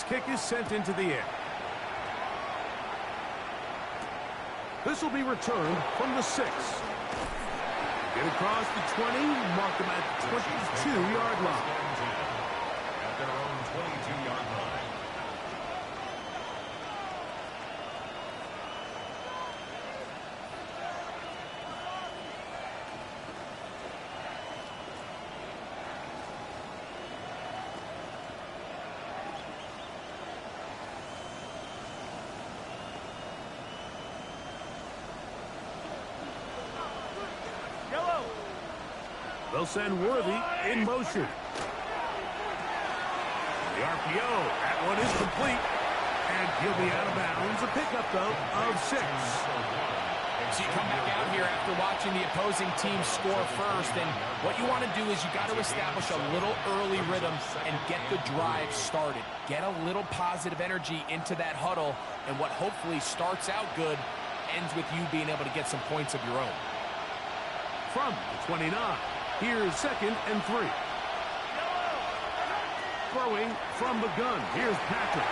kick is sent into the air. This will be returned from the 6. Get across the 20, mark them at the 22-yard line. At their own 22-yard line. They'll send Worthy in motion. The RPO, that one is complete. And he'll be out of bounds. A pickup, though, of 6. So you come back out here after watching the opposing team score first, and what you want to do is you got to establish a little early rhythm and get the drive started. Get a little positive energy into that huddle, and what hopefully starts out good ends with you being able to get some points of your own. From the 29. Here's 2nd and 3. Throwing from the gun. Here's Patrick.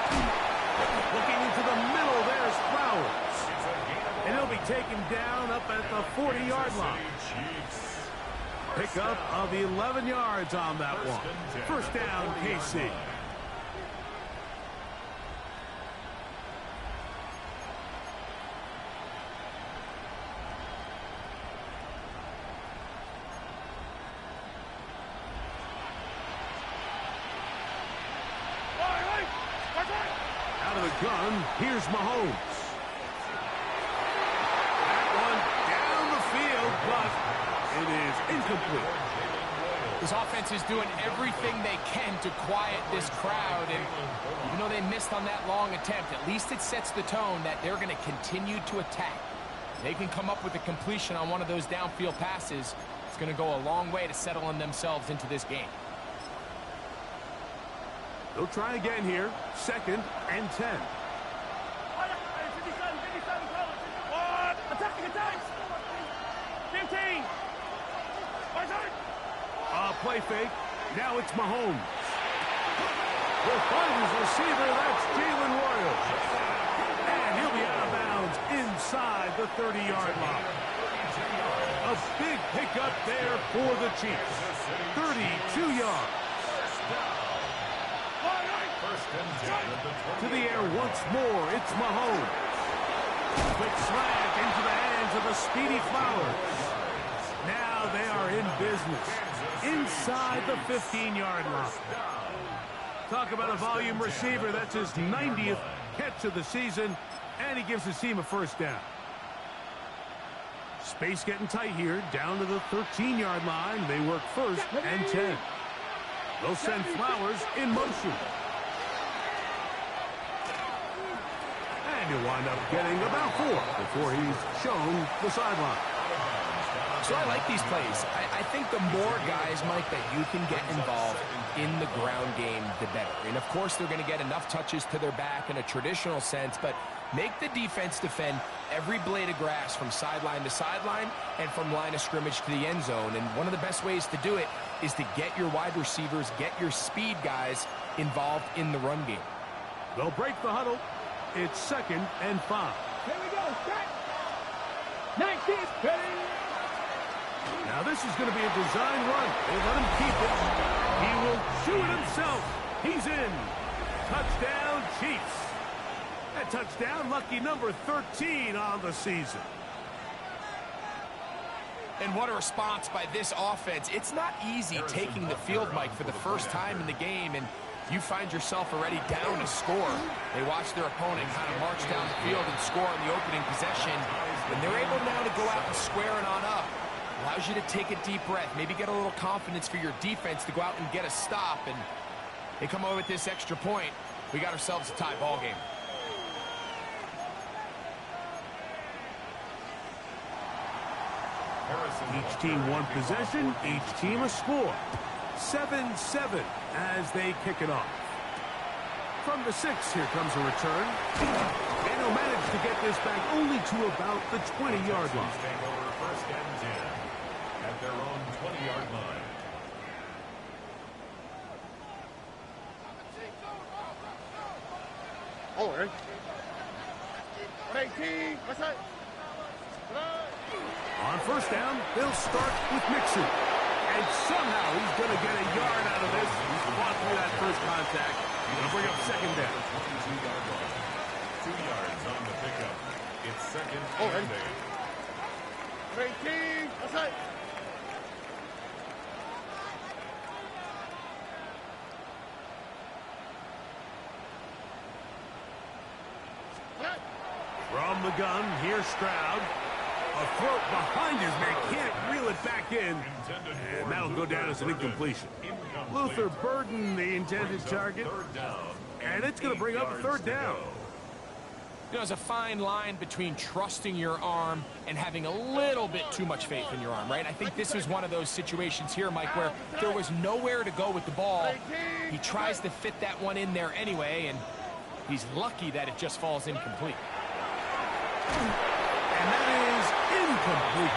Looking into the middle. There's Flowers. And he'll be taken down up at the 40-yard line. Pickup of 11 yards on that one. First down, KC. Out of the gun, here's Mahomes. That one down the field, but it is incomplete. This offense is doing everything they can to quiet this crowd, and even though they missed on that long attempt, at least it sets the tone that they're going to continue to attack. They can come up with a completion on one of those downfield passes. It's going to go a long way to settling themselves into this game. They'll try again here. 2nd and 10. Play fake. Now it's Mahomes. Will find his receiver. That's Jalen Royal. And he'll be out of bounds inside the 30-yard line. A big pickup there for the Chiefs. 32 yards. To the air once more. It's Mahomes. Quick slant into the hands of the speedy Flowers. Now they are in business. Inside the 15-yard line. Talk about a volume receiver. That's his 90th catch of the season, and he gives his team a first down. Space getting tight here, down to the 13-yard line. They work 1st and 10. They'll send Flowers in motion. And he'll wind up getting about 4 before he's shown the sideline. So I like these plays. I think the more guys, Mike, that you can get involved in the ground game, the better. And, of course, they're going to get enough touches to their back in a traditional sense, but make the defense defend every blade of grass from sideline to sideline and from line of scrimmage to the end zone. And one of the best ways to do it is to get your wide receivers, get your speed guys involved in the run game. They'll break the huddle. It's 2nd and 5. Here we go. Set. 19. Ready. Now this is going to be a design run. They let him keep it. He will shoot it himself. He's in. Touchdown, Chiefs. That touchdown, lucky number 13 on the season. And what a response by this offense. It's not easy taking the field, Mike, for the first time in the game, and you find yourself already down to score. They watch their opponent kind of march down the field and score on the opening possession, and they're able now to go out and square it on up. Allows you to take a deep breath, maybe get a little confidence for your defense to go out and get a stop, and they come over with this extra point. We got ourselves a tie ball game. Each team one possession, each team a score. 7-7 as they kick it off. From the 6, here comes a return. And he'll manage to get this back only to about the 20-yard line. First and 10 at their own 20-yard line. On first down, they'll start with Mixon. And somehow he's going to get a yard out of this. He's fought through that first contact. He'll bring up second down. 22-yard line. 2 yards on the pickup. It's second and 8. From the gun, here's Stroud. A throat behind his man, can't reel it back in. And that'll go down as an incompletion. Luther Burden, the intended target. And it's going to bring up a third down. You know, there's a fine line between trusting your arm and having a little bit too much faith in your arm, right? I think this was one of those situations here, Mike, where there was nowhere to go with the ball. He tries to fit that one in there anyway, and he's lucky that it just falls incomplete. And that is incomplete.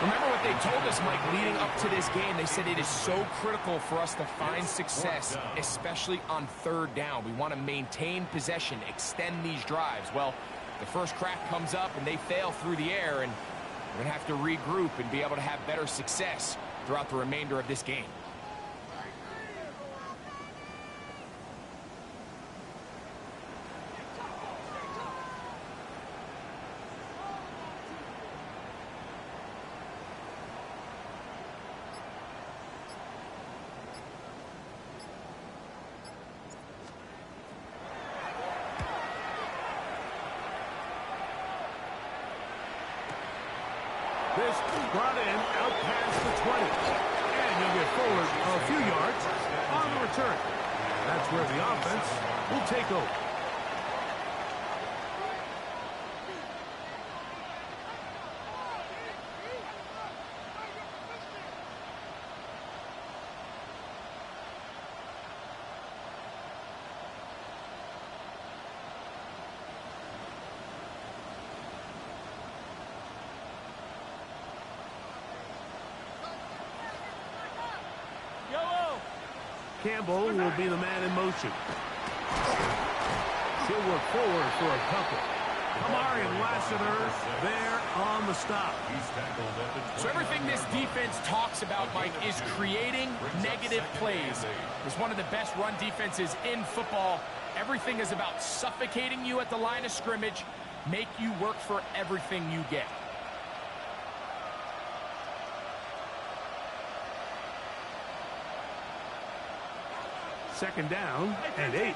Remember what they told us, Mike, leading up to this game. They said it is so critical for us to find success, especially on third down. We want to maintain possession, extend these drives. Well, the first crack comes up and they fail through the air, and we're going to have to regroup and be able to have better success throughout the remainder of this game. This brought in out past the 20. And he'll get forward a few yards on the return. That's where the offense will take over. Campbell will be the man in motion. She'll work forward for a couple. Kamari and Lassiter there on the stop. So everything this defense talks about, Mike, is creating negative plays. It's one of the best run defenses in football. Everything is about suffocating you at the line of scrimmage, make you work for everything you get. Second down and 8.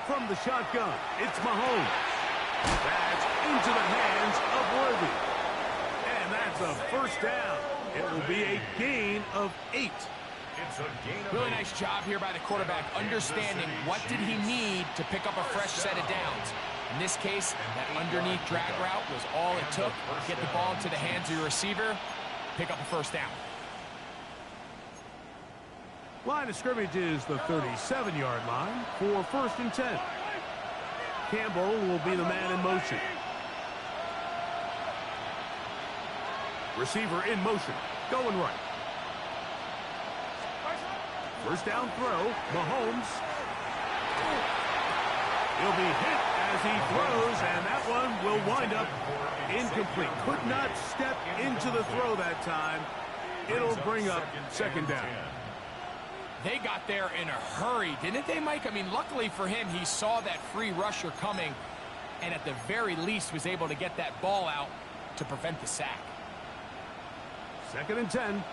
From the shotgun, it's Mahomes. That's into the hands of Worthy. And that's a first down. It will be a gain of 8. Really nice job here by the quarterback, understanding what did he need to pick up a fresh set of downs. In this case, that underneath drag route was all it took. Get the ball into the hands of your receiver, pick up a first down. Line of scrimmage is the 37-yard line for first and 10. Campbell will be the man in motion. Receiver in motion, going right. First down throw, Mahomes. He'll be hit as he throws, and that one will wind up incomplete. Could not step into the throw that time. It'll bring up second down. They got there in a hurry, didn't they, Mike? I mean, luckily for him, he saw that free rusher coming and at the very least was able to get that ball out to prevent the sack. Second and 10.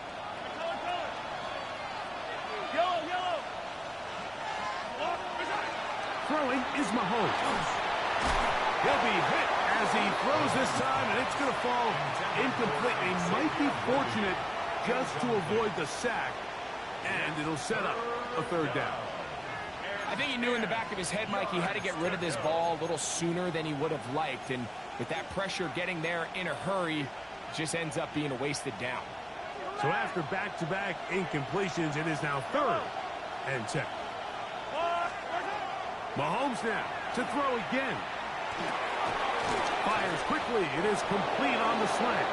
Throwing is Mahomes. He'll be hit as he throws this time, and it's going to fall incomplete. They might be fortunate just to avoid the sack. And it'll set up a third down. I think he knew in the back of his head, Mike, he had to get rid of this ball a little sooner than he would have liked. And with that pressure getting there in a hurry, it just ends up being a wasted down. So after back-to-back incompletions, it is now third and 10. Mahomes now to throw again. Fires quickly. It is complete on the slant.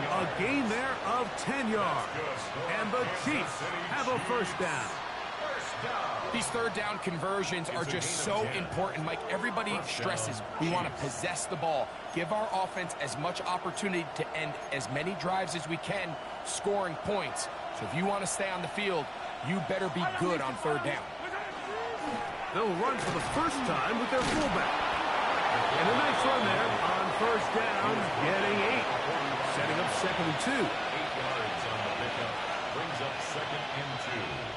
A gain there of 10 yards. And the Chiefs have a first down. These third down conversions are just so important, Mike. Everybody stresses we want to possess the ball, give our offense as much opportunity to end as many drives as we can, scoring points. So if you want to stay on the field, you better be good on third down. They'll run for the first time with their fullback. And a nice run there on first down, getting 8. Setting up 2nd and 2. 8 yards on the pickup. Brings up 2nd and 2.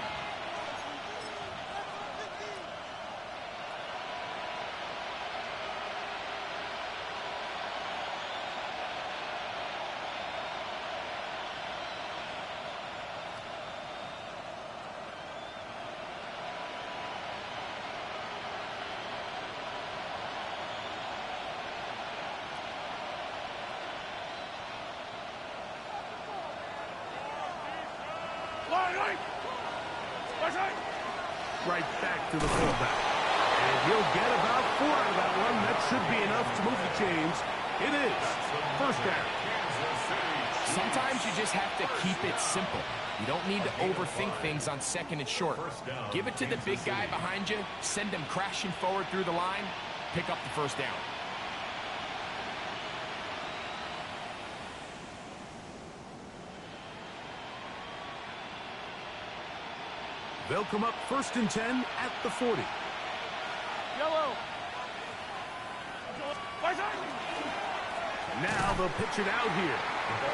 Right back to the fullback. And he'll get about 4 out of that one. That should be enough to move the chains. It is first down. Sometimes you just have to keep it simple. You don't need to overthink things on 2nd and short. Give it to the big guy behind you, send him crashing forward through the line, pick up the first down. They'll come up 1st and 10 at the 40. Yellow. Now they'll pitch it out here.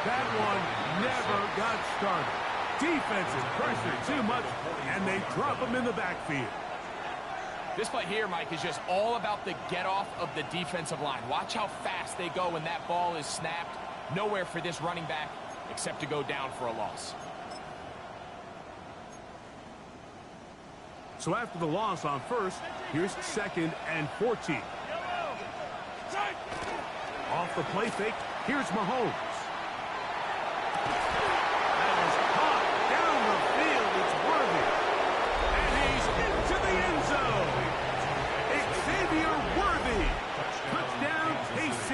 That one never got started. Defensive pressure too much, and they drop him in the backfield. This play here, Mike, is just all about the get-off of the defensive line. Watch how fast they go when that ball is snapped. Nowhere for this running back except to go down for a loss. So after the loss on first, here's 2nd and 14. Off the play fake, here's Mahomes. That is caught down the field. It's Worthy. And he's into the end zone. Xavier Worthy. Touchdown, KC.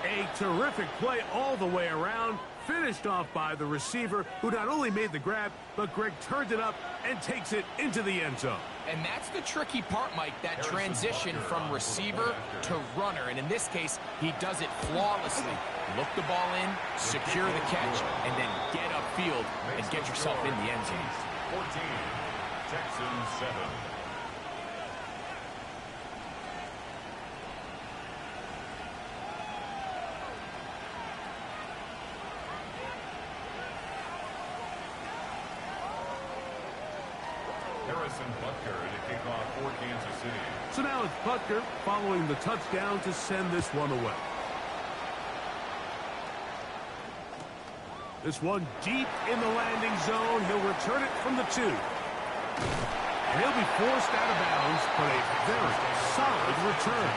A terrific play all the way around. Finished off by the receiver, who not only made the grab, but Greg turned it up and takes it into the end zone. And that's the tricky part, Mike, that transition from receiver to runner. And in this case, he does it flawlessly. Look the ball in, secure the catch, and then get upfield and get yourself in the end zone. 14, Texans 7. To kick off for Kansas City. So now it's Butker following the touchdown to send this one away. This one deep in the landing zone. He'll return it from the 2. And he'll be forced out of bounds, but a very solid return.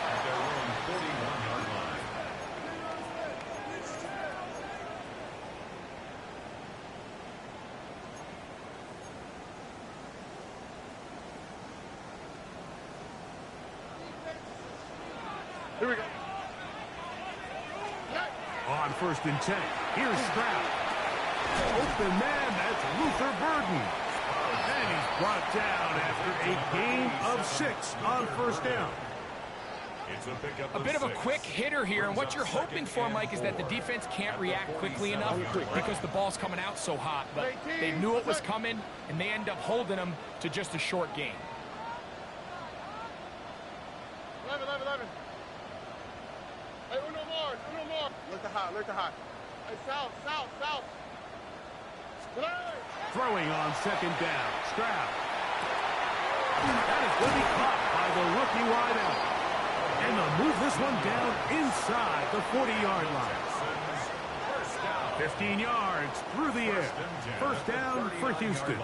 At their own 41-yard line. Here we go. On 1st and 10, here's Stroud. Open man, that's Luther Burden. And he's brought down after a gain of 6 on 1st down. It's a pickup A bit of a quick hitter here, and what you're hoping for, Mike, is that the defense can't react quickly enough because the ball's coming out so hot. But they knew it was coming, and they end up holding them to just a short gain. 11. Hey, uno more. Look to hot. Hey, south. Throwing on 2nd down, Stroud. That is going to be caught by the rookie wideout. And they'll move this one down inside the 40-yard line. 15 yards through the air. First down for Houston.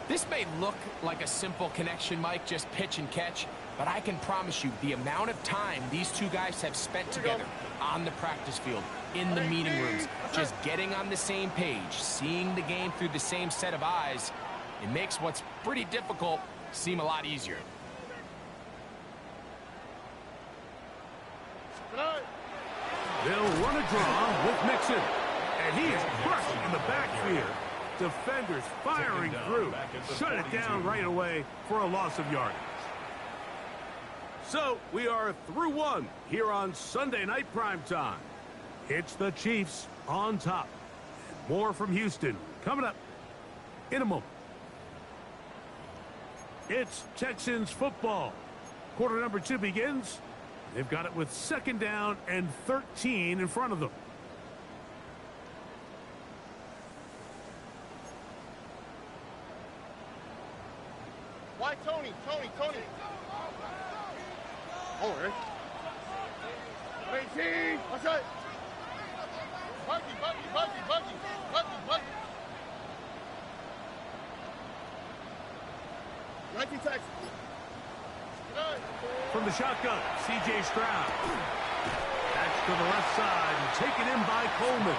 This may look like a simple connection, Mike, just pitch and catch, but I can promise you the amount of time these two guys have spent together on the practice field, in the meeting rooms, just getting on the same page, seeing the game through the same set of eyes, it makes what's pretty difficult seem a lot easier. They'll run a draw with Mixon, and he is crushed in the backfield. Defenders firing through. Shut it down right away for a loss of yardage. So we are through one here on Sunday Night Primetime. It's the Chiefs on top. More from Houston coming up in a moment. It's Texans football. Quarter number 2 begins. They've got it with 2nd down and 13 in front of them. Why Tony? Oh, Eric. 18. What's that? Buggy. 19 Texans. From the shotgun, C.J. Stroud. That's to the left side and taken in by Coleman.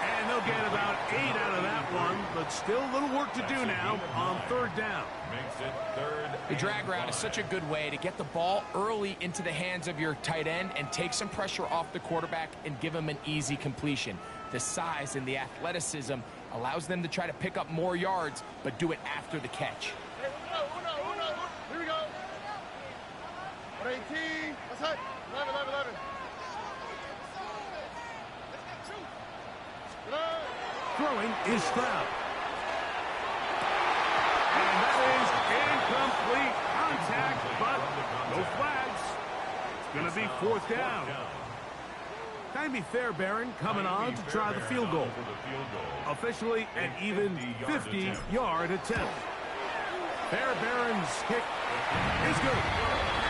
And they'll get about 8 out of that one, but still a little work to do now on 3rd down. Makes it 3rd. The drag route is such a good way to get the ball early into the hands of your tight end and take some pressure off the quarterback and give him an easy completion. The size and the athleticism allows them to try to pick up more yards, but do it after the catch. Hey, uno. Here we go. 18. What's that? 11. Throwing is Stroud. And that is incomplete contact, but no flags. It's going to be 4th down. Can be fair, coming on to try the field goal. Officially an even 50-yard attempt. Fairbairn's kick is good.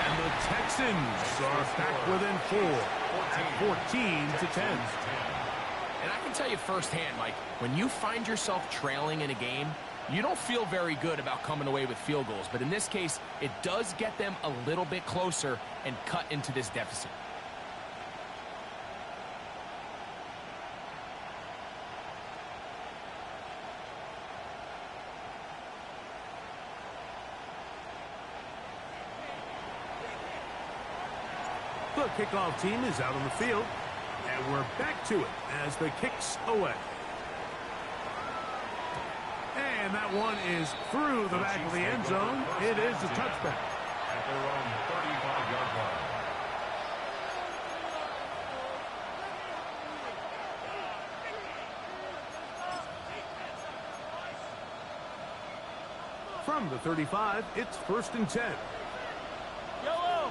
And the Texans are back within 4 at 14-10. And I can tell you firsthand, Mike, when you find yourself trailing in a game, you don't feel very good about coming away with field goals. But in this case, it does get them a little bit closer and cut into this deficit. The kickoff team is out on the field. And we're back to it as the kick's away. And that one is through the back of the end zone. It is a touchback. At their own 35-yard line. From the 35, it's 1st and 10. Yellow.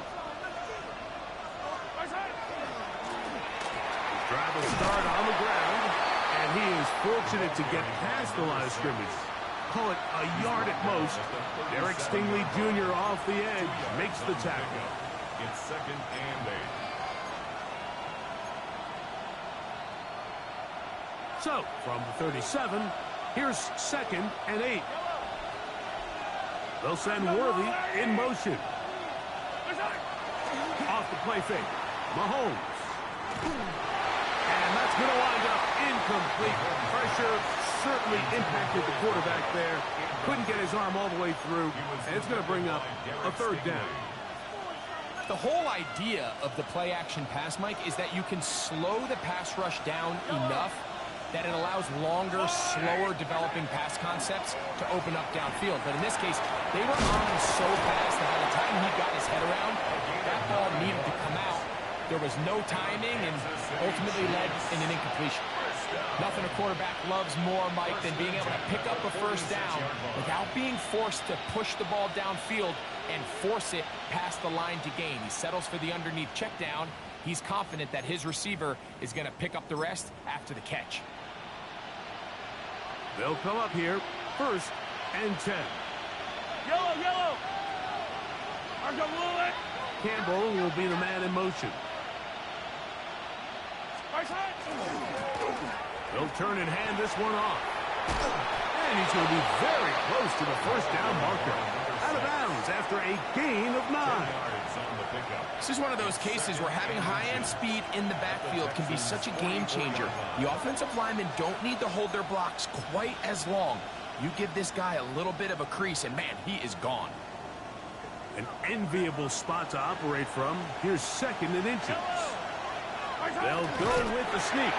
Drive will start on the ground, and he is fortunate to get past the line of scrimmage. Call it a yard at most. Derek Stingley Jr. off the edge makes the tackle. It's 2nd and 8. So, from the 37, here's 2nd and 8. They'll send Worthy in motion. Off the play fake. Mahomes. And that's going to wind up incomplete. Pressure certainly impacted the quarterback there. Couldn't get his arm all the way through. And it's going to bring up a 3rd down. The whole idea of the play-action pass, Mike, is that you can slow the pass rush down enough that it allows longer, slower developing pass concepts to open up downfield. But in this case, they were on him so fast that by the time he got his head around, that ball needed to come out. There was no timing and ultimately led in an incompletion. Nothing a quarterback loves more, Mike, than being able to pick up a 1st down without being forced to push the ball downfield and force it past the line to gain. He settles for the underneath check down. He's confident that his receiver is going to pick up the rest after the catch. They'll come up here, 1st and 10. Yellow. Campbell will be the man in motion. They'll turn and hand this one off. And he's going to be very close to the 1st down marker. Out of bounds after a gain of 9. This is one of those cases where having high-end speed in the backfield can be such a game changer. The offensive linemen don't need to hold their blocks quite as long. You give this guy a little bit of a crease, and man, he is gone. An enviable spot to operate from. Here's 2nd and inches. They'll go with the sneak.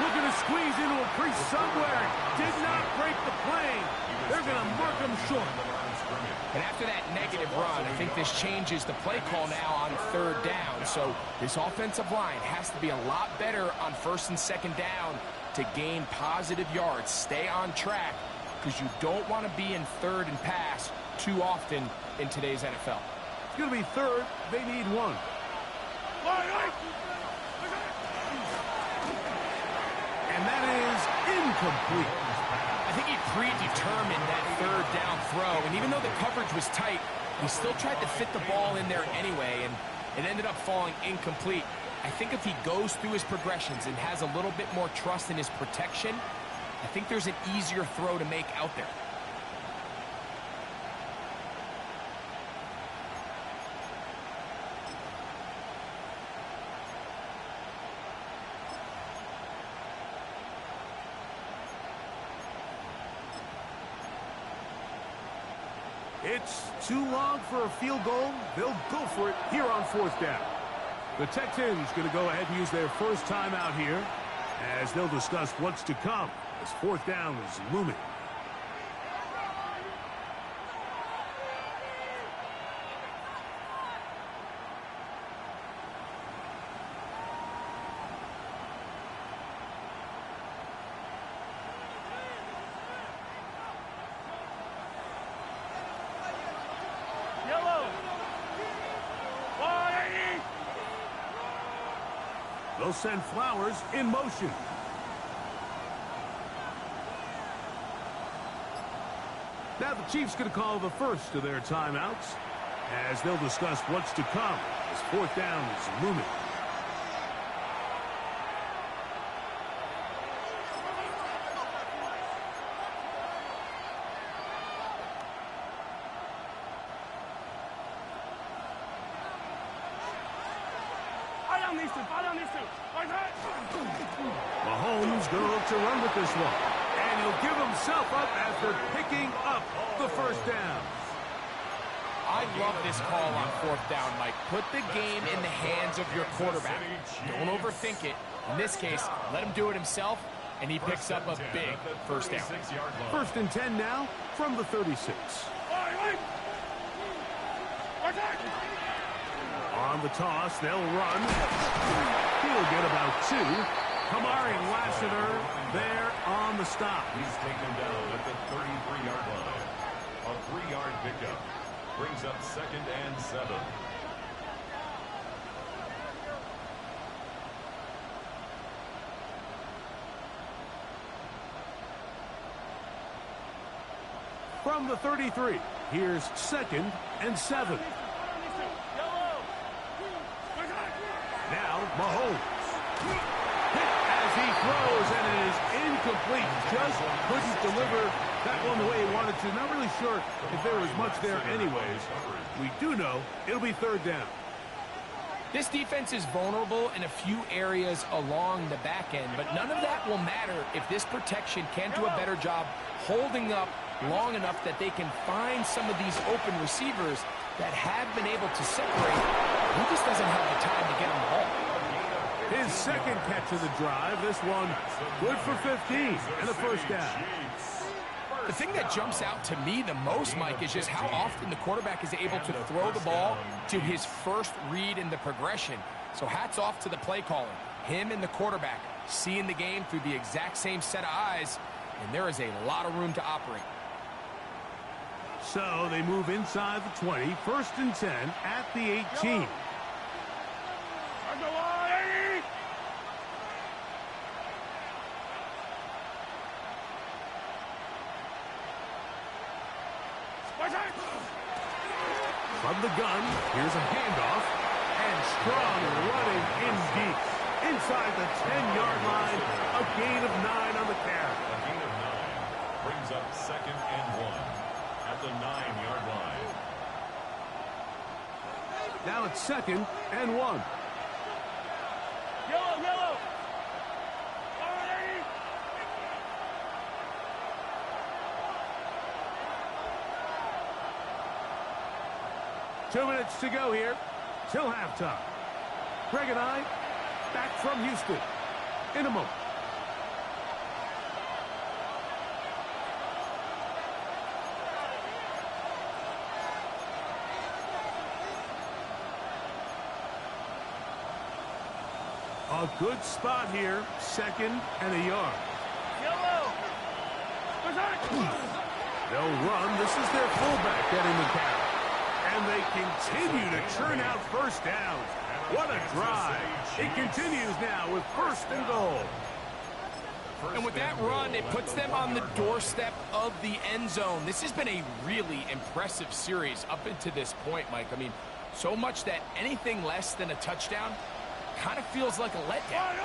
Looking to squeeze into a crease somewhere. Did not break him short. And after that negative run, I think this changes the play call now on third down. So this offensive line has to be a lot better on first and second down to gain positive yards. Stay on track because you don't want to be in third and pass too often in today's NFL. It's going to be third. They need one. And that is incomplete. I think he predetermined that third down throw, and even though the coverage was tight, he still tried to fit the ball in there anyway, and it ended up falling incomplete. I think if he goes through his progressions and has a little bit more trust in his protection, I think there's an easier throw to make out there. It's too long for a field goal. They'll go for it here on fourth down. The Texans going to go ahead and use their first timeout here as they'll discuss what's to come as fourth down is looming. They'll send Flowers in motion. Now the Chiefs going to call the first of their timeouts as they'll discuss what's to come as fourth down is looming. Mahomes going to look to run with this one. And he'll give himself up after picking up the first down. I love this call on fourth down, Mike. Put the game in the hands of your quarterback. Don't overthink it. In this case, let him do it himself, and he picks up a big first down. First and 10 now from the 36. On the toss, they'll run. He'll get about 2. Kamari and Lassiter there on the stop. He's taken down at the 33-yard line. A 3-yard pickup brings up second and 7. From the 33, here's second and 7. Now Mahomes. As he throws, and it is incomplete. Just couldn't deliver that one the way he wanted to. Not really sure if there was much there anyways. We do know it'll be third down. This defense is vulnerable in a few areas along the back end, but none of that will matter if this protection can't do a better job holding up long enough that they can find some of these open receivers that have been able to separate. He just doesn't have the time to get them the ball. His second catch of the drive. This one good for 15 and a first down. The thing that jumps out to me the most, Mike, is just how often the quarterback is able to throw the ball to his first read in the progression. So hats off to the play calling. Him and the quarterback seeing the game through the exact same set of eyes, and there is a lot of room to operate. So they move inside the 20, first and 10 at the 18. From the gun, here's a handoff, and Strong running in deep. Inside the 10-yard line, a gain of 9 on the carry. A gain of 9 brings up second and 1 at the 9-yard line. Now it's second and 1. Yellow. 2 minutes to go here till halftime. Greg and I back from Houston in a moment. A good spot here, 2nd and a yard. They'll run. This is their fullback getting the carry. And they continue to churn out first downs. What a drive. It continues now with 1st and goal. And with that run, it puts them on the doorstep of the end zone. This has been a really impressive series up until this point, Mike. I mean, so much that anything less than a touchdown kind of feels like a letdown.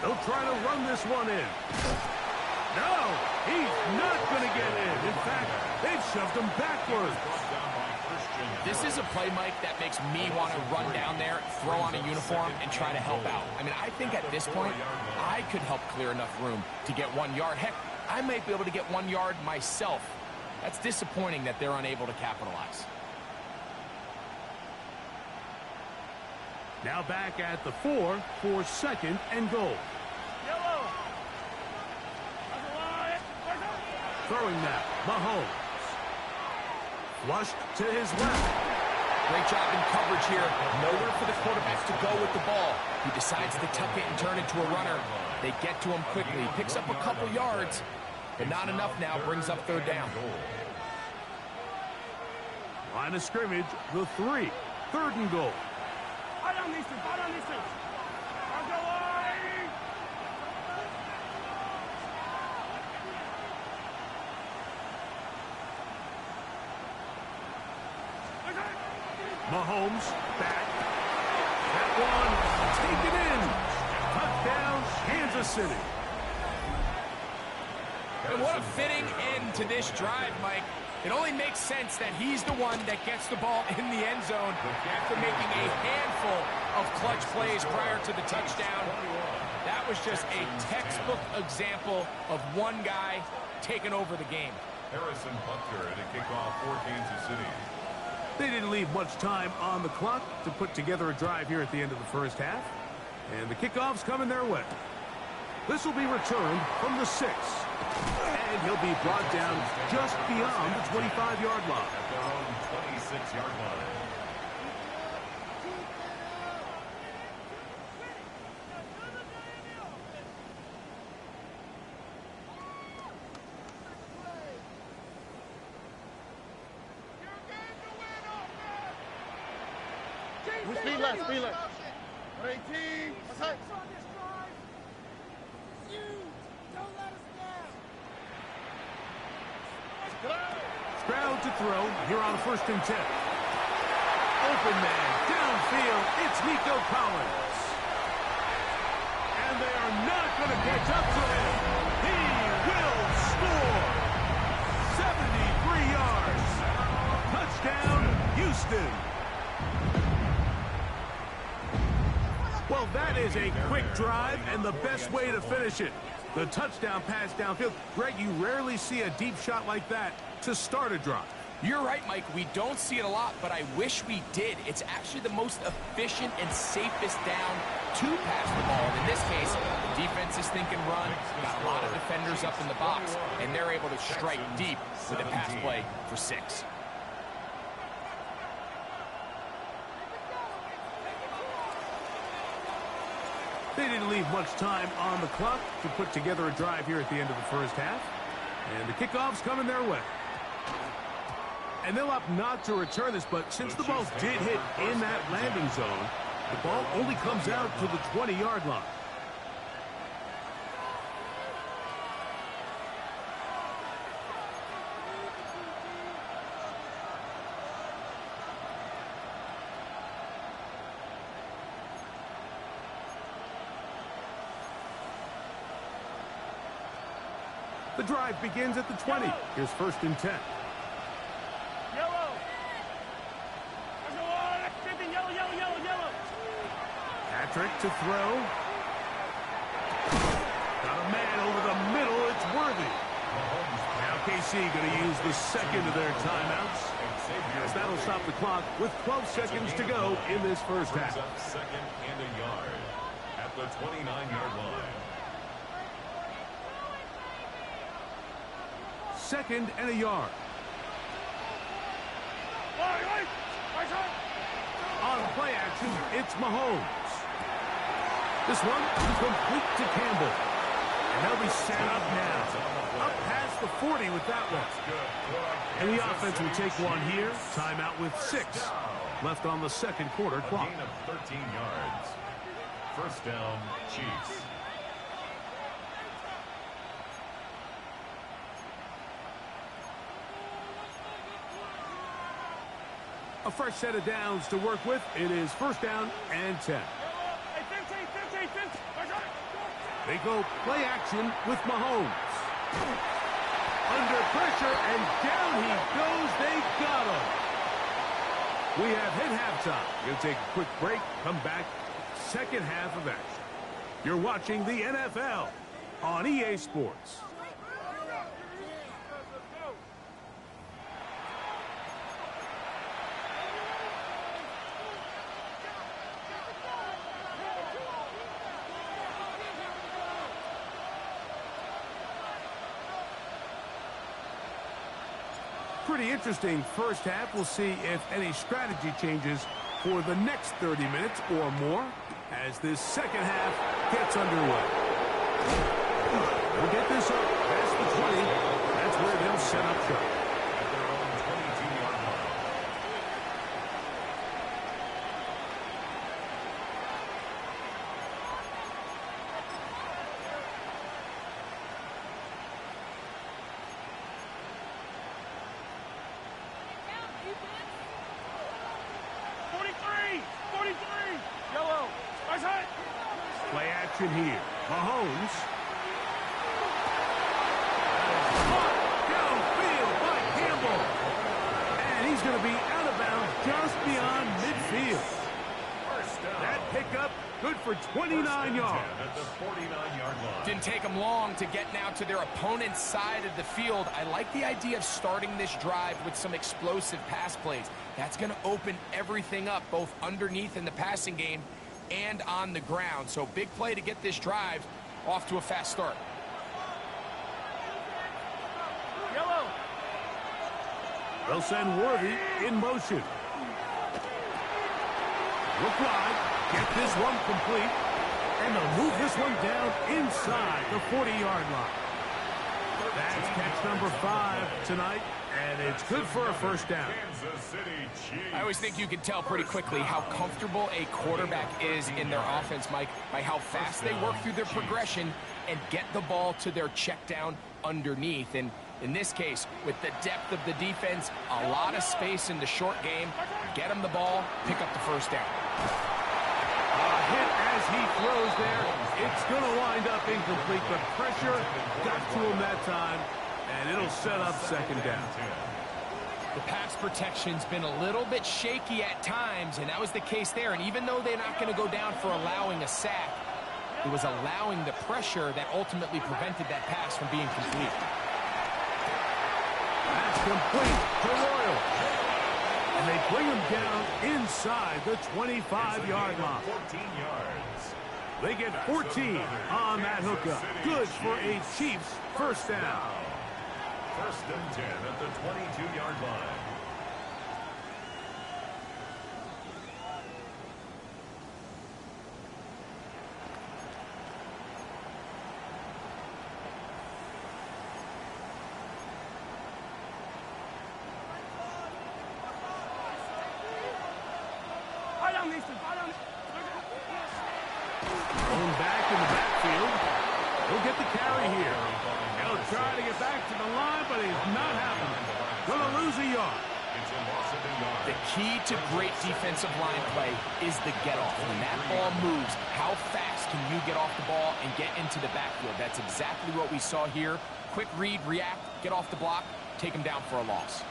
They'll try to run this one in. No, he's not going to get in. In fact, they've shoved him backwards. This is a play, Mike, that makes me want to run down there, throw on a uniform, and try to help out. I mean, I think at this point, I could help clear enough room to get 1 yard. Heck, I might be able to get 1 yard myself. That's disappointing that they're unable to capitalize. Now back at the 4 for 2nd and goal. Throwing that, Mahomes. Flushed to his left. Great job in coverage here. Nowhere for the quarterback to go with the ball. He decides to tuck it and turn it to a runner. They get to him quickly. Picks up a couple yards, but not enough now. Brings up 3rd down. Line of scrimmage, the 3. 3rd and goal. Mahomes back. That one taken in. Touchdown, Kansas City. And what a fitting end to this drive, Mike. It only makes sense that he's the one that gets the ball in the end zone after making a handful of clutch plays prior to the touchdown. That was just a textbook example of one guy taking over the game. Harrison Butker to kick off for Kansas City. They didn't leave much time on the clock to put together a drive here at the end of the 1st half. And the kickoff's coming their way. This will be returned from the 6. And he'll be brought down just beyond the 25-yard line. At their own 26-yard line. Speed left, speed left. 18, attack. Stroud to throw here on 1st and 10. Open man, downfield, it's Nico Collins. And they are not going to catch up to him. He will score. 73 yards. Touchdown, Houston. Well, that is a quick drive and the best way to finish it. The touchdown pass downfield. Greg, you rarely see a deep shot like that to start a drive. You're right, Mike. We don't see it a lot, but I wish we did. It's actually the most efficient and safest down to pass the ball. And in this case, the defense is thinking run, got a lot of defenders up in the box, and they're able to strike deep with a pass play for 6. They didn't leave much time on the clock to put together a drive here at the end of the 1st half. And the kickoff's coming their way. And they'll opt not to return this, but since the ball did hit in that landing zone, the ball only comes out to the 20-yard line. The drive begins at the 20. Here's 1st and 10. Patrick to throw. Got a man over the middle. It's Worthy. Now KC going to use the 2nd of their timeouts, as that'll stop the clock with 12 seconds to go in this 1st half. 2nd and a yard at the 29-yard line. 2nd and a yard. On play action, it's Mahomes. This one complete to Campbell. And they'll be set up now. Up past the 40 with that one. And the offense will take one here. Timeout with 6 left on the 2nd quarter clock. A gain of 13 yards. First down, Chiefs. A fresh set of downs to work with. It is 1st down and 10. They go play action with Mahomes. Under pressure, and down he goes. They got him. We have hit halftime. We'll take a quick break, come back, 2nd half of action. You're watching the NFL on EA Sports. Pretty interesting first half. We'll see if any strategy changes for the next 30 minutes or more as this 2nd half gets underway. We'll get this up past the 20. That's where they'll set up shop. At their own 22-yard line. Play action here. Mahomes. Downfield by Campbell. And he's going to be out of bounds just beyond midfield. That pickup good for 29 yards. At the 49-yard line. Didn't take them long to get now to their opponent's side of the field. I like the idea of starting this drive with some explosive pass plays. That's going to open everything up, both underneath in the passing game and on the ground. So big play to get this drive off to a fast start. They'll send Worthy in motion. Look wide. Get this one complete. And they'll move this one down inside the 40-yard line. That's catch number 5 tonight, and it's good for a first down. I always think you can tell pretty quickly how comfortable a quarterback is in their offense, Mike, by how fast they work through their progression and get the ball to their check down underneath. And in this case, with the depth of the defense, a lot of space in the short game, get them the ball, pick up the first down. A hit as he throws there. It's going to wind up incomplete. The pressure got to him that time, and it'll set up 2nd down. The pass protection's been a little bit shaky at times, and that was the case there. And even though they're not going to go down for allowing a sack, it was allowing the pressure that ultimately prevented that pass from being complete. That's complete to Royal. And they bring him down inside the 25-yard line. 14 yards. They get 14 on that hookup. Good for a Chiefs first down. 1st and 10 at the 22-yard line. Going back in the backfield. He'll get the carry here. He'll try to get back to the line, but he's not happening. Going to lose a yard. The key to great defensive line play is the get-off. When that ball moves, how fast can you get off the ball and get into the backfield? That's exactly what we saw here. Quick read, react, get off the block, take him down for a loss.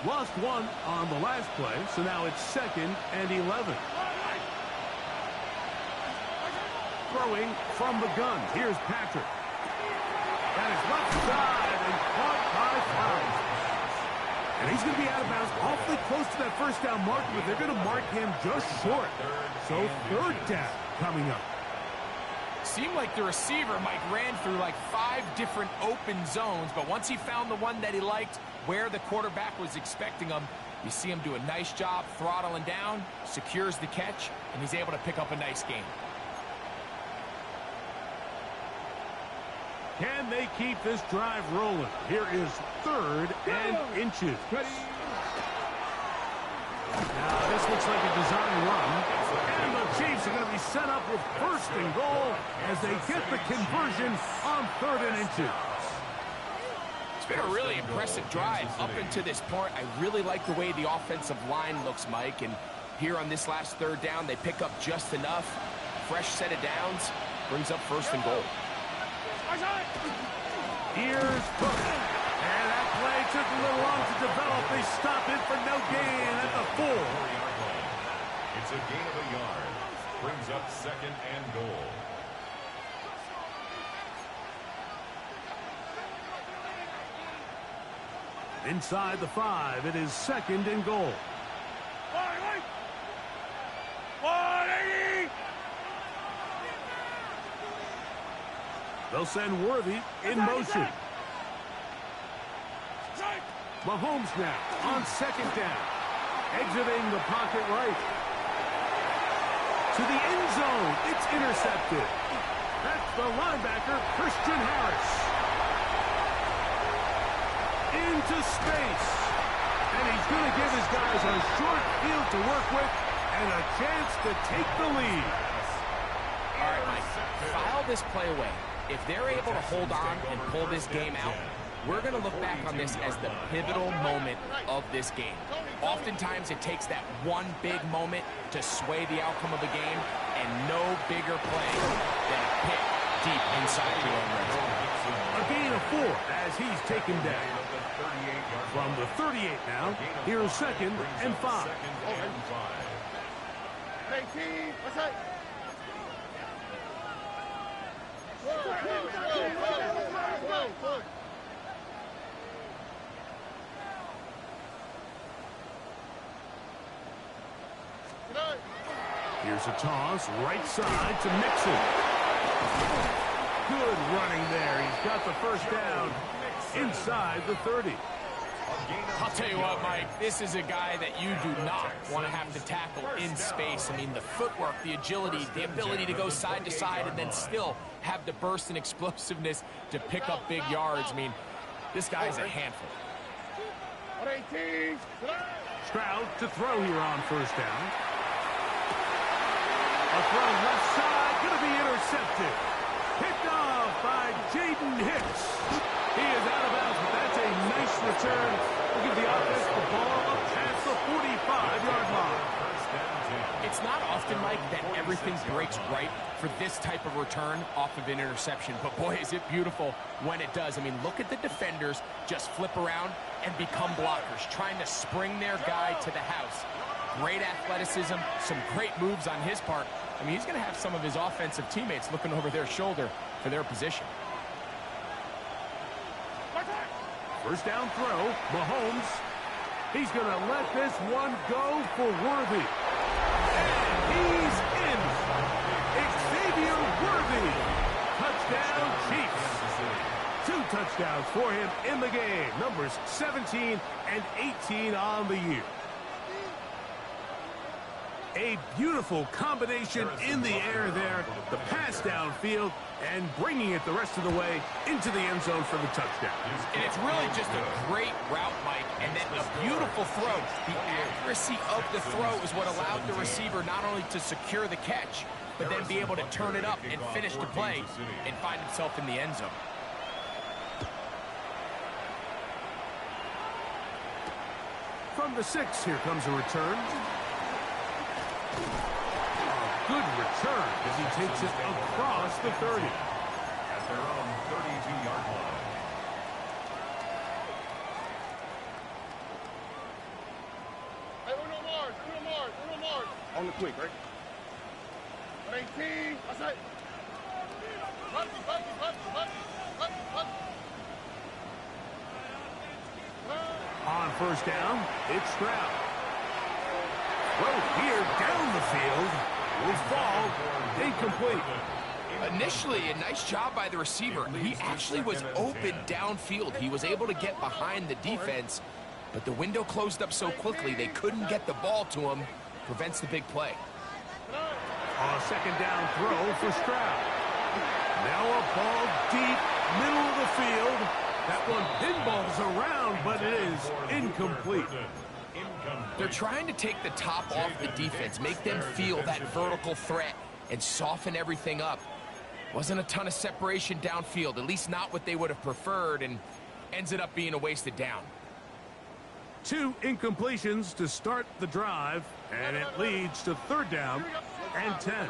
Lost one on the last play, so now it's 2nd and 11. Throwing from the gun. Here's Patrick. That is left side and caught by Kangz. And he's going to be out of bounds awfully close to that first down mark, but they're going to mark him just short. So 3rd down coming up. seemed like the receiver, Mike, ran through like 5 different open zones, but once he found the one that he liked, where the quarterback was expecting him, you see him do a nice job throttling down, secures the catch, and he's able to pick up a nice gain. Can they keep this drive rolling? Here is 3rd and inches. Now, this looks like a design run. And the Chiefs are going to be set up with 1st and goal as they get the conversion on 3rd and inches. It's been a really impressive drive up until this point. I really like the way the offensive line looks, Mike. And here on this last 3rd down, they pick up just enough. Fresh set of downs, brings up 1st and goal. Here's Cook. And that play took a little long to develop. They stop it for no gain at the 4. It's a gain of a yard. Brings up 2nd and goal. Inside the 5, it is 2nd and goal. They'll send Worthy in motion. Mahomes now on 2nd down. Exiting the pocket right. To the end zone. It's intercepted. That's the linebacker, Christian Harris. Into space. And he's going to give his guys a short field to work with and a chance to take the lead. All right, Mike, file this play away. If they're able to hold on and pull this game out, we're going to look back on this as the pivotal moment of this game. Oftentimes, it takes that one big moment to sway the outcome of the game, and no bigger play than a pick deep inside the own red zone. A gain of 4 as he's taken down. From the 38 now, here's 2nd and 5. 18, what's that? Here's a toss, right side to Mixon. Good running there. He's got the 1st down inside the 30. I'll tell you what, Mike, this is a guy that you do not want to have to tackle in space. I mean, the footwork, the agility, the ability to go side to side and then still have the burst and explosiveness to pick up big yards. I mean, this guy's a handful. 18. Stroud to throw here on 1st down. A throw left side, going to be intercepted. Picked off by Jaden Hicks. He is out of bounds, but that's a nice return. We'll give the offense the ball up past the 45-yard line. It's not often, Mike, that everything breaks right for this type of return off of an interception. But, boy, is it beautiful when it does. I mean, look at the defenders just flip around and become blockers, trying to spring their guy to the house. Great athleticism, some great moves on his part. I mean, he's going to have some of his offensive teammates looking over their shoulder for their position. 1st down throw, Mahomes. He's going to let this one go for Worthy. And he's in. Xavier Worthy. Touchdown, Chiefs. 2 touchdowns for him in the game. Numbers 17 and 18 on the year. A beautiful combination in the air there. The pass downfield and bringing it the rest of the way into the end zone for the touchdown. And it's really just a great route, Mike, and then a beautiful throw. The accuracy of the throw is what allowed the receiver not only to secure the catch, but then be able to turn it up and finish the play and find himself in the end zone. From the 6, here comes a return. A good return as he takes it across the 30. At their own 32-yard line. Hey, Uno Mars. On the quick, right? 18, what's that? On 1st down, it's Stroud. Throw here down the field will fall incomplete. Initially, a nice job by the receiver. He actually was open downfield. He was able to get behind the defense, but the window closed up so quickly they couldn't get the ball to him. Prevents the big play. On a second down throw for Stroud. Now a ball deep, middle of the field. That one pinballs around, but it is incomplete. They're trying to take the top off the defense, make them feel that vertical threat, and soften everything up. Wasn't a ton of separation downfield, at least not what they would have preferred, and ends it up being a wasted down. 2 incompletions to start the drive, and it leads to third down and 10.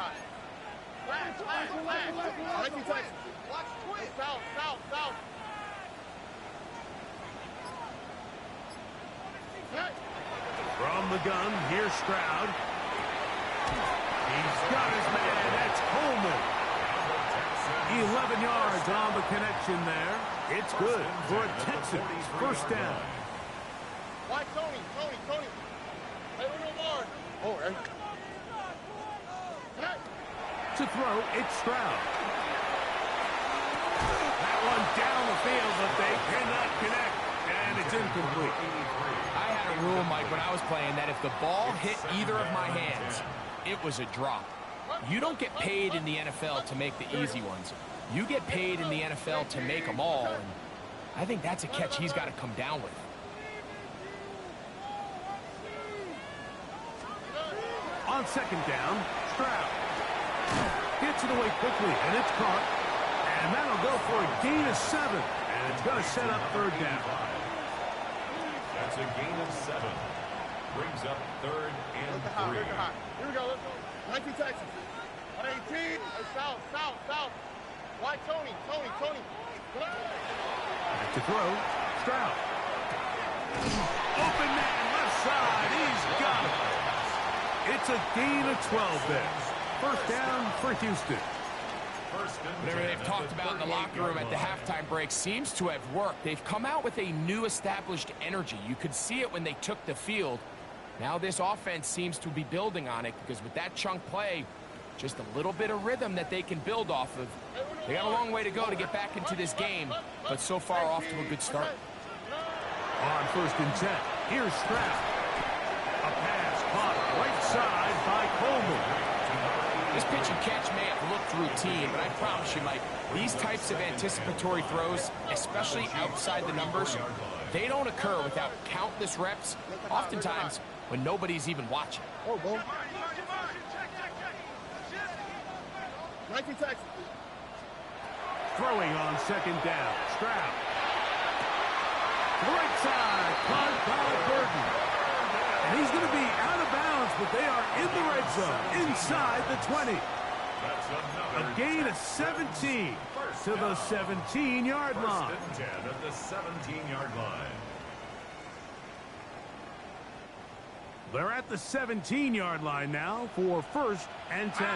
From the gun, here's Stroud. He's got his man. That's Coleman. 11 yards on the connection there. It's good for a Texans first down. Why Tony? Hey, no more. Oh, right. To throw, it's Stroud. That one down the field, but they cannot connect, and it's incomplete. I had a rule, Mike, when I was playing that if the ball hit either of my hands, it was a drop. You don't get paid in the NFL to make the easy ones. You get paid in the NFL to make them all, and I think that's a catch he's got to come down with. On second down, Stroud gets it away quickly, and it's caught. And that'll go for a gain of 7, and it's going to set up third down. That's a gain of 7. Brings up third and 3. Here we go. Let's go. 19 Texans. 118. South. Why Tony? Back to throw, Stroud. Open man, left side. He's got it. It's a gain of 12 there. First down for Houston. Whatever they've talked about in the locker room at the halftime break seems to have worked. They've come out with a new established energy. You could see it when they took the field. Now this offense seems to be building on it because with that chunk play, just a little bit of rhythm that they can build off of. They got a long way to go to get back into this game, but so far off to a good start. On first and 10, here's Stroud. A pass caught right side by Coleman. This pitch and catch may have looked routine, but I promise you, Mike, these types of anticipatory throws, especially outside the numbers, they don't occur without countless reps, oftentimes when nobody's even watching. Oh, boy. 19 Texans. Throwing on second down, Stroud. To the right side, caught by Burton. And he's going to be out of bounds, but they are in the red zone, inside the 20. A gain of 17 to the 17-yard line. First and 10 at the 17-yard line. They're at the 17-yard line now for first and 10.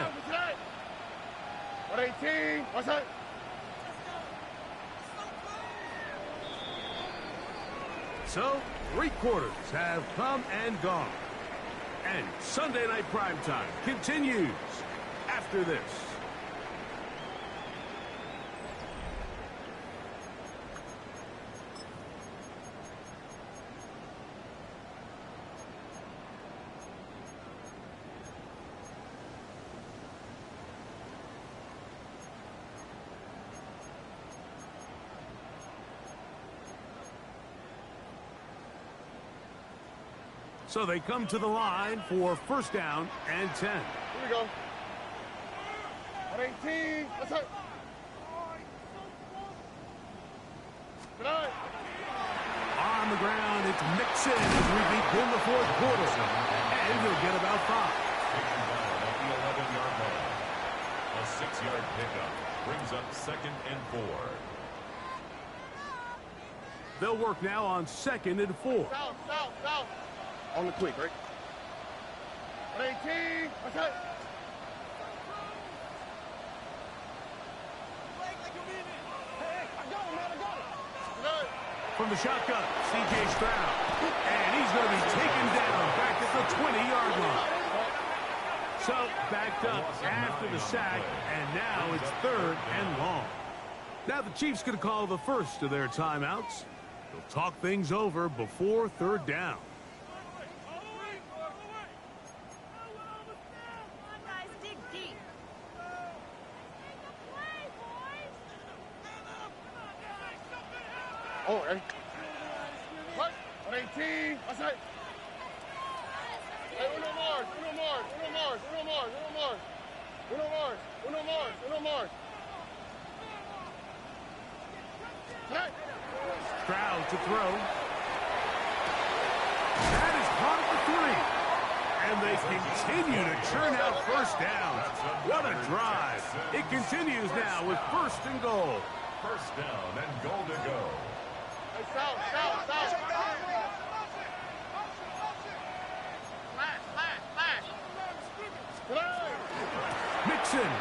118. What's that? So, 3 quarters have come and gone. And Sunday Night Primetime continues after this. So they come to the line for first down and 10. Here we go. 118. What's that? Good night. On the ground, it's Mixon as we begin the fourth quarter. And he'll get about 5. At the 11-yard line. A 6-yard pickup brings up second and 4. They'll work now on second and 4. South. On the quick, right? 118. What's that? From the shotgun, C.J. Stroud. And he's going to be taken down back at the 20-yard line. So So, backed up after the sack, and now it's 3rd and long. Now the Chiefs going to call the first of their timeouts. They'll talk things over before 3rd down. Oh, hey. What? On 18. Outside. Hey, uno more. Stroud to throw. That is caught at the 3. And they continue to churn out first downs. What a drive. It continues now with 1st and goal. First down and goal to go. Hey, stop. Mixon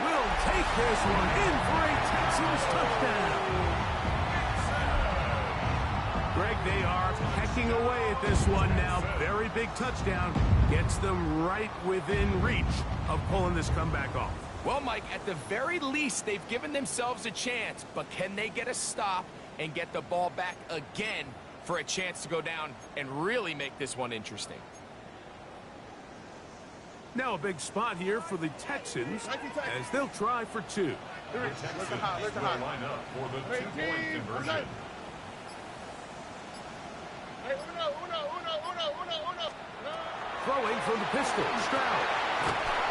will take this one in for a Texans touchdown. Greg, they are pecking away at this one now. Very big touchdown. Gets them right within reach of pulling this comeback off. Well, Mike, at the very least, they've given themselves a chance, but can they get a stop and get the ball back again for a chance to go down and really make this one interesting? Now a big spot here for the Texans as they'll try for 2. The Texans will line up for the 2-point conversion. Hey, uno. Throwing from the pistol, Stroud.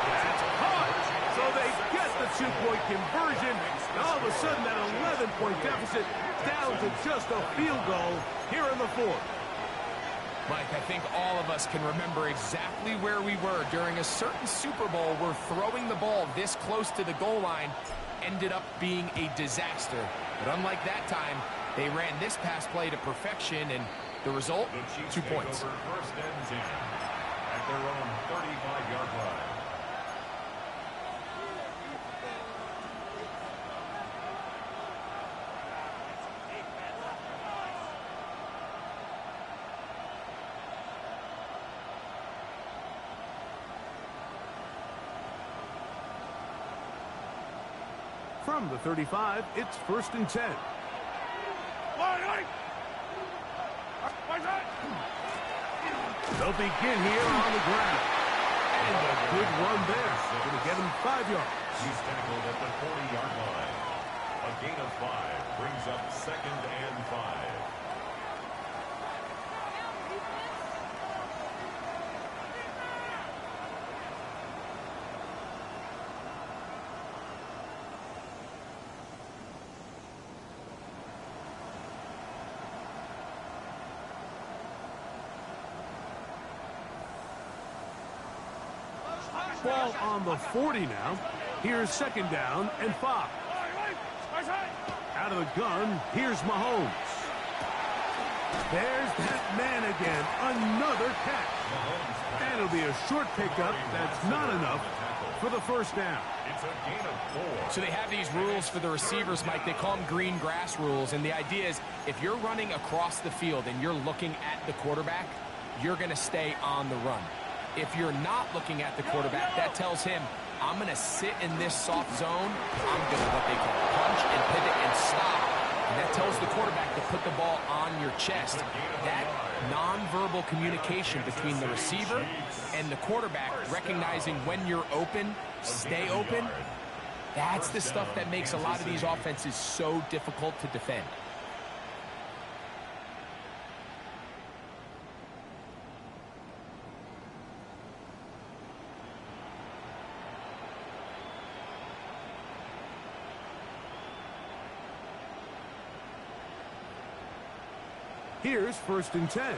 That's caught. So they get the 2-point conversion. And all of a sudden, that 11-point deficit down to just a field goal here in the 4th. Mike, I think all of us can remember exactly where we were during a certain Super Bowl where throwing the ball this close to the goal line ended up being a disaster. But unlike that time, they ran this pass play to perfection, and the result, 2 points. Over 1st and 10 at their own 35-yard line. From the 35, it's 1st and 10. They'll begin here on the ground. And a good run there. Going to get him 5 yards. He's tackled at the 40-yard line. A gain of 5 brings up 2nd and 5. Ball on the 40 now. Here's 2nd down and 5. Out of the gun, here's Mahomes. There's that man again. Another catch. And it'll be a short pickup. That's not enough for the 1st down. It's a gain of 4. So they have these rules for the receivers, Mike. They call them green grass rules. And the idea is if you're running across the field and you're looking at the quarterback, you're going to stay on the run. If you're not looking at the quarterback, that tells him, I'm going to sit in this soft zone. I'm going to what they call punch and pivot and stop. And that tells the quarterback to put the ball on your chest. That nonverbal communication between the receiver and the quarterback, recognizing when you're open, stay open, that's the stuff that makes a lot of these offenses so difficult to defend. Here's 1st and 10.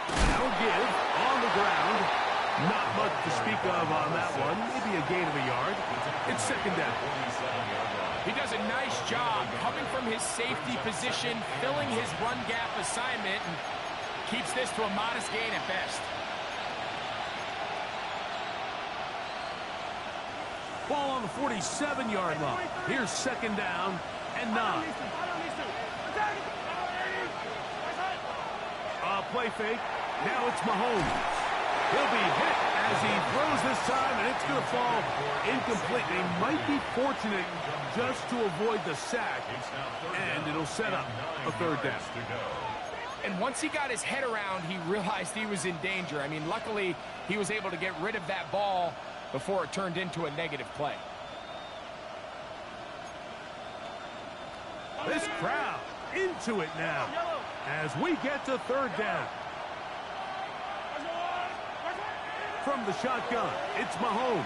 Now give on the ground. Not much to speak of on that one. Maybe a gain of a yard. It's 2nd down. He does a nice job coming from his safety position, filling his run gap assignment, and keeps this to a modest gain at best. Ball on the 47-yard line. Here's 2nd down and 9. play fake. Now it's Mahomes. He'll be hit as he throws this time, and it's going to fall incomplete. They might be fortunate just to avoid the sack, and it'll set up a third down. And once he got his head around, he realized he was in danger. I mean, luckily, he was able to get rid of that ball before it turned into a negative play. This crowd into it now as we get to third down. From the shotgun, it's Mahomes,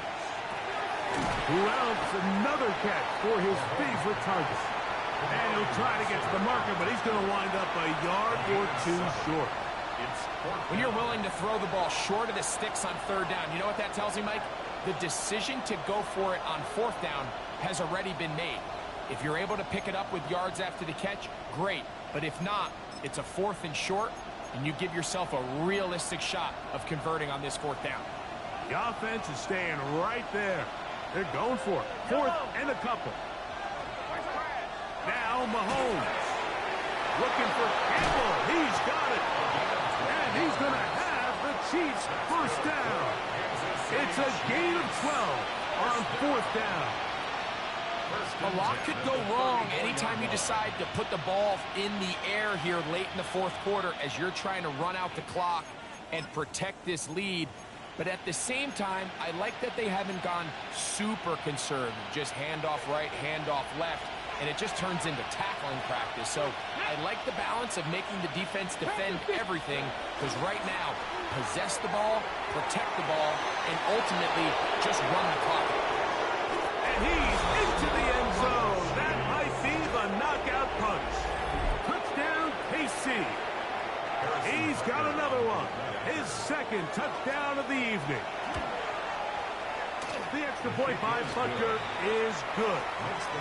who rounds another catch for his favorite target. And he'll try to get to the marker, but he's going to wind up a yard or two short. When you're willing to throw the ball short of the sticks on third down, you know what that tells me, Mike? The decision to go for it on fourth down has already been made. If you're able to pick it up with yards after the catch, great. But if not, it's a fourth and short, and you give yourself a realistic shot of converting on this fourth down. The offense is staying right there. They're going for it. Fourth and a couple. Now Mahomes looking for Campbell. He's got it. And he's going to have the Chiefs first down. It's a gain of 12 on fourth down. A lot could go wrong anytime you decide to put the ball in the air here late in the fourth quarter as you're trying to run out the clock and protect this lead. But at the same time, I like that they haven't gone super conservative. Just handoff right, handoff left, and it just turns into tackling practice. So I like the balance of making the defense defend everything, because right now, possess the ball, protect the ball, and ultimately just run the clock. And he's into the end zone. That might be the knockout punch. Touchdown, KC. He's got another one. His second touchdown of the evening. The extra point by Butker is good.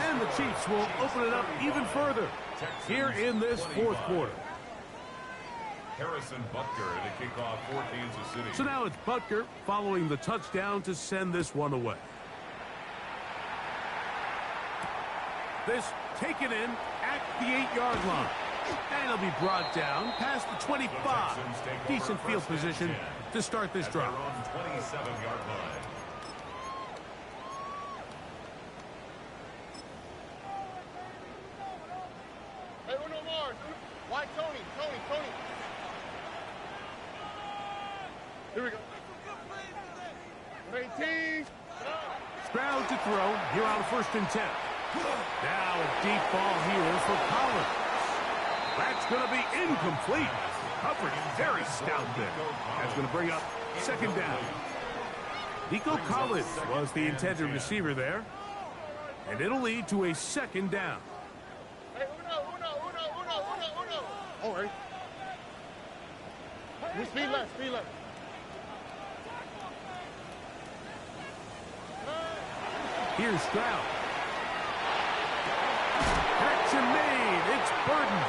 And the Chiefs will open it up even further here in this fourth quarter. Harrison Butker to kick off for Kansas City. So now it's Butker following the touchdown to send this one away. This taken in at the 8-yard line. And he'll be brought down past the 25. Decent field position to start this drive. 27-yard line. Hey, uno more. Why Tony? Tony. Here we go. 18. Stroud to throw here on 1st and 10. Now a deep ball here for Collins. That's going to be incomplete. Coverage very stout there. That's going to bring up second down. Nico Collins was the intended receiver there. And it'll lead to a second down. Hey, uno. All right. Speed left. Here's Stroud. Action made. It's Burton.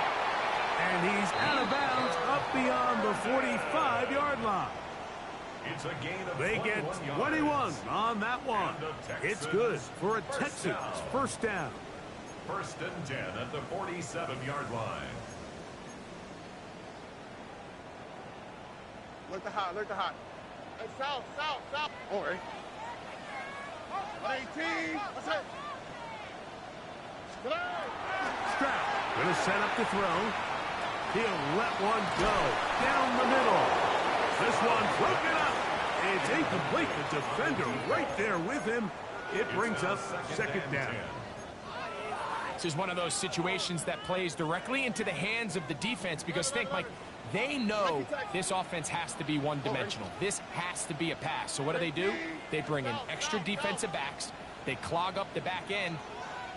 And he's out of bounds up beyond the 45-yard line. It's a gain of They get 21 on that one. It's good for a Texans first down. 1st and 10 at the 47-yard line. Look the hot. Hey, south. All right. 18. What's it? Stroud going to set up the throw. He'll let one go down the middle. This one broken up. It's incomplete. The defender right there with him. It brings up second down. This is one of those situations that plays directly into the hands of the defense because think, Mike, they know this offense has to be one-dimensional. This has to be a pass. So what do? They bring in extra defensive backs. They clog up the back end.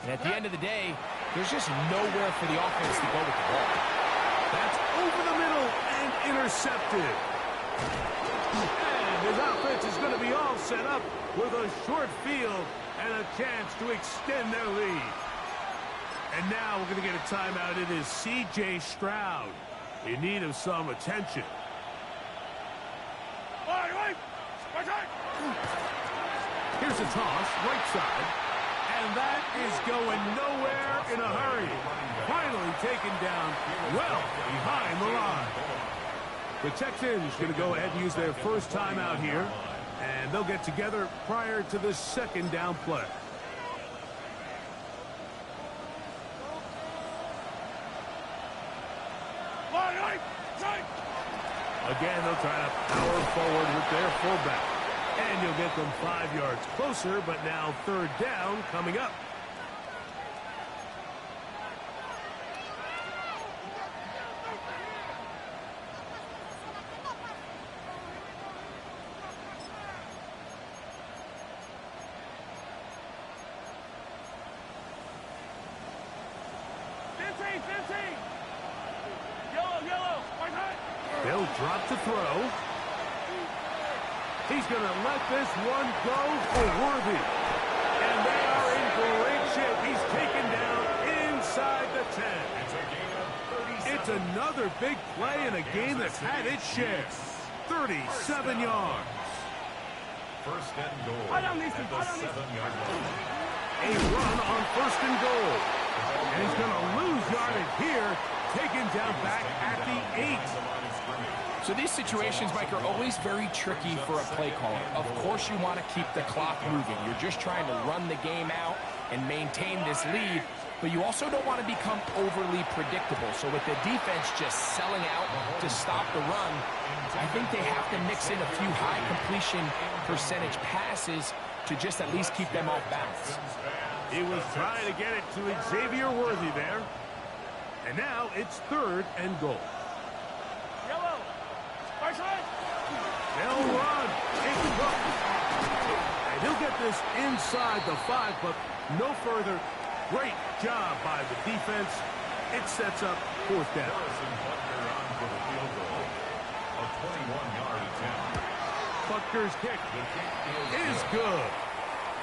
And at the end of the day, there's just nowhere for the offense to go with the ball. That's over the middle and intercepted. And his offense is going to be all set up with a short field and a chance to extend their lead. And now we're going to get a timeout. It is C.J. Stroud in need of some attention. Here's a toss, right side. And that is going nowhere in a hurry. Finally taken down well behind the line. The Texans going to go ahead and use their first timeout here, and they'll get together prior to the second down play. Again, they'll try to power forward with their fullback. And you'll get them 5 yards closer, but now third down coming up. They'll drop to throw. He's going to let this one go for Worthy. And they are in great shape. He's taken down inside the 10. It's another big play in a game that's had its share. 37 yards. First and goal at the 7-yard line. A run on first and goal. And he's going to lose yardage here, taken down back at the 8. So these situations, Mike, are always very tricky for a play caller. Of course you want to keep the clock moving. You're just trying to run the game out and maintain this lead, but you also don't want to become overly predictable. So with the defense just selling out to stop the run, I think they have to mix in a few high completion percentage passes to just at least keep them off balance. He was trying to get it to Xavier Worthy there. And now it's third and goal. They'll run. And he'll get this inside the 5, but no further. Great job by the defense. It sets up fourth down. A 21-yard attempt. Butker's kick is good.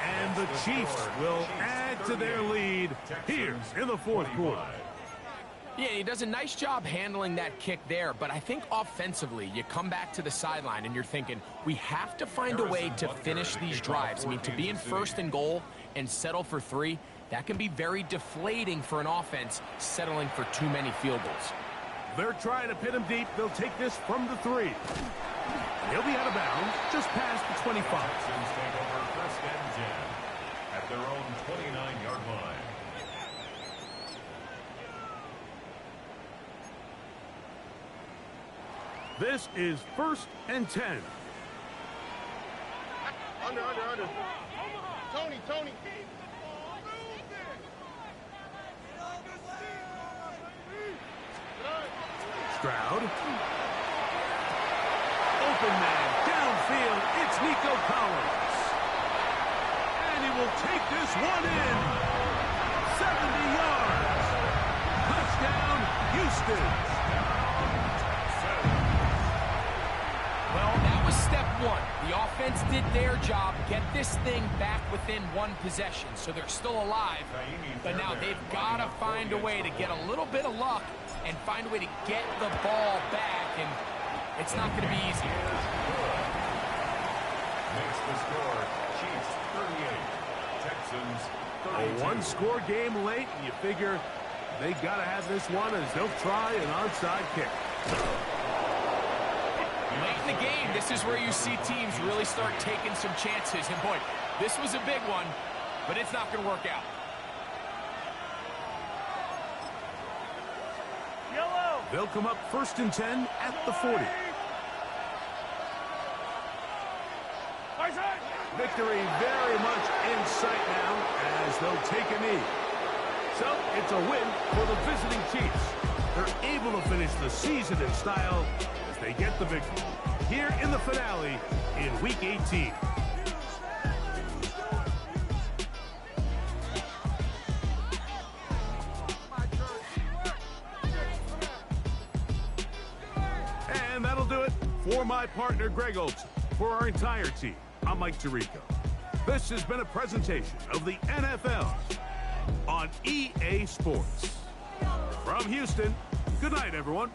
And the Chiefs will add to their lead here in the fourth quarter. Yeah, he does a nice job handling that kick there, but I think offensively, you come back to the sideline and you're thinking, we have to find a way to finish these drives. I mean, to be in first and goal and settle for 3, that can be very deflating for an offense settling for too many field goals. They're trying to pin him deep. They'll take this from the 3. He'll be out of bounds just past the 25. Texans take over first and 10 at their own 29-yard line. This is first and 10. Under. Tony. Stroud. Open man. Downfield. It's Nico Collins. And he will take this one in. 70 yards. Touchdown, Houston. Well, that was step 1. The offense did their job, get this thing back within 1 possession, so they're still alive. But now they've got to find a way to get a little bit of luck and find a way to get the ball back, and it's not going to be easy. Makes the score, Chiefs 38, Texans 32. A one-score game late, and you figure they got to have this one as they'll try an onside kick. Late in the game, this is where you see teams really start taking some chances. And boy, this was a big one, but it's not going to work out. They'll come up first and 10 at the 40. Victory very much in sight now as they'll take a knee. So it's a win for the visiting Chiefs. They're able to finish the season in style as they get the victory here in the finale in Week 18. And that'll do it for my partner, Greg Olson. For our entire team, I'm Mike Tirico. This has been a presentation of the NFL on EA Sports. From Houston, good night, everyone.